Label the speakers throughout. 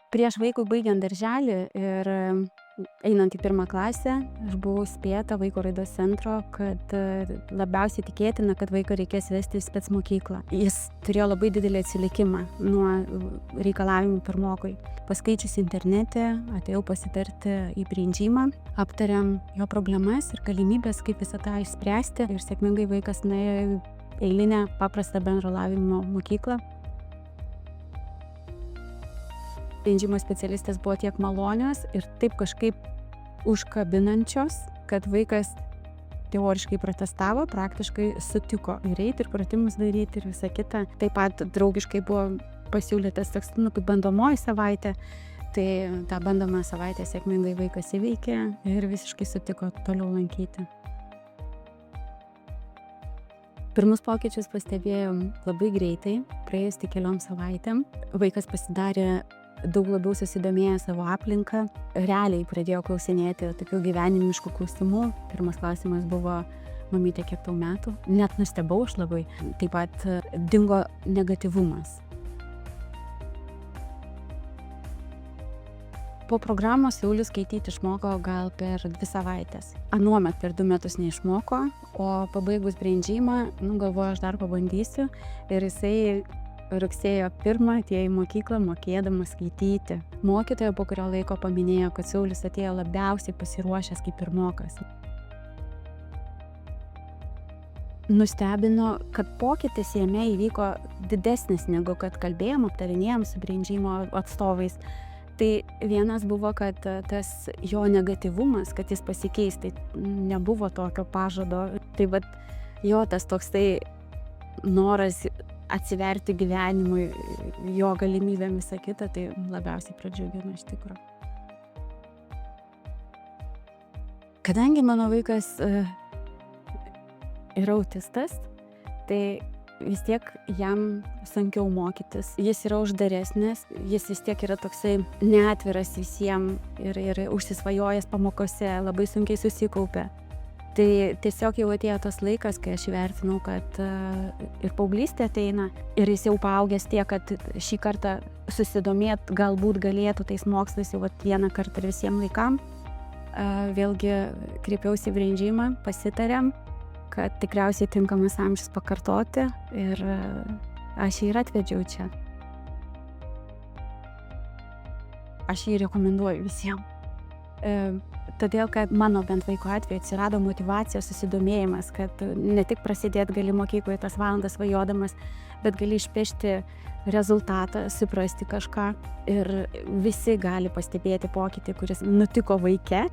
Speaker 1: Prieš vaikui baigiant darželį ir einant į 1 klasę, aš buvau įspėta Vaiko raidos centro, kad labiausiai tikėtina, kad vaiką reikės vesti į spec mokyklą. Jis turėjo labai didelį atsilikimą nuo reikalavimų pirmokui. Paskaičius internete, atėjau pasitarti į brindžymą, aptariam jo problemas ir galimybės, kaip visą tą išspręsti, ir sėkmingai vaikas nuėjo į eilinę paprastą bendro lavinimo mokyklą. Brindžymo specialistės buvo tiek malonios ir taip kažkaip užkabinančios, kad vaikas teoriškai protestavo, praktiškai sutiko ir eiti, ir pratimus daryti, ir visą kitą. Taip pat draugiškai buvo pasiūlytas toks, kaip bandomoji savaitė. Tai tą bandomą savaitę sėkmingai vaikas įveikė ir visiškai sutiko toliau lankyti. Pirmus pokyčius pastebėjom labai greitai, praėjus tik keliom savaitėm. Vaikas pasidarė daug labiau susidomėjęs savo aplinką. Realiai pradėjo klausinėti tokių gyvenimiškų klausimų. Pirmas klausimas buvo: mamytė, kiek tau metų? Net nustebau aš labai. Taip pat dingo negatyvumas. Po programos Saulius skaityti išmoko gal per 2 savaitės. Anuomet per 2 metus neišmoko, o pabaigus brindžymą, galvoju, aš dar pabandysiu. Ir jisai rugsėjo 1 atėjo į mokyklą mokėdamas skaityti. Mokytoja po kurio laiko paminėjo, kad Saulius atėjo labiausiai pasiruošęs kaip pirmokas. Nustebino, kad pokytis jame įvyko didesnis negu kad kalbėjom, aptarinėjom su brindžymo atstovais. Tai vienas buvo, kad tas jo negatyvumas, kad jis pasikeis, tai nebuvo tokio pažado. Tai vat jo tas toksai noras atsiverti gyvenimui, jo galimybėm visą kitą, tai labiausiai pradžiugino iš tikrųjų. Kadangi mano vaikas yra autistas, tai vis tiek jam sunkiau mokytis. Jis yra uždaresnis, jis vis tiek yra toksai neatviras visiems ir užsisvajojęs pamokose, labai sunkiai susikaupia. Tai tiesiog jau atėjo tas laikas, kai aš įvertinau, kad ir paauglystė ateina, ir jis jau paaugęs tiek, kad šį kartą susidomėt galbūt galėtų tais mokslais jau vieną kartą ir visiems laikam. Vėlgi kreipiausi į brindžymą, pasitarėm, kad tikriausiai tinkamas amžius pakartoti, ir aš jį ir atvedžiau čia. Aš jį rekomenduoju visiems. Todėl, kad mano bent vaiko atveju atsirado motyvacija, susidomėjimas, kad ne tik prasidėti gali mokykloje tas valandas svajodamas, bet gali išpešti rezultatą, suprasti kažką, ir visi gali pastebėti pokytį, kuris nutiko vaike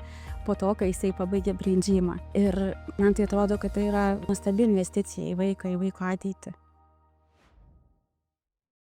Speaker 1: po to, kai jisai pabaigė brindžymą. Ir man tai atrodo, kad tai yra nuostabi investicija į vaiką, į vaiko ateitį.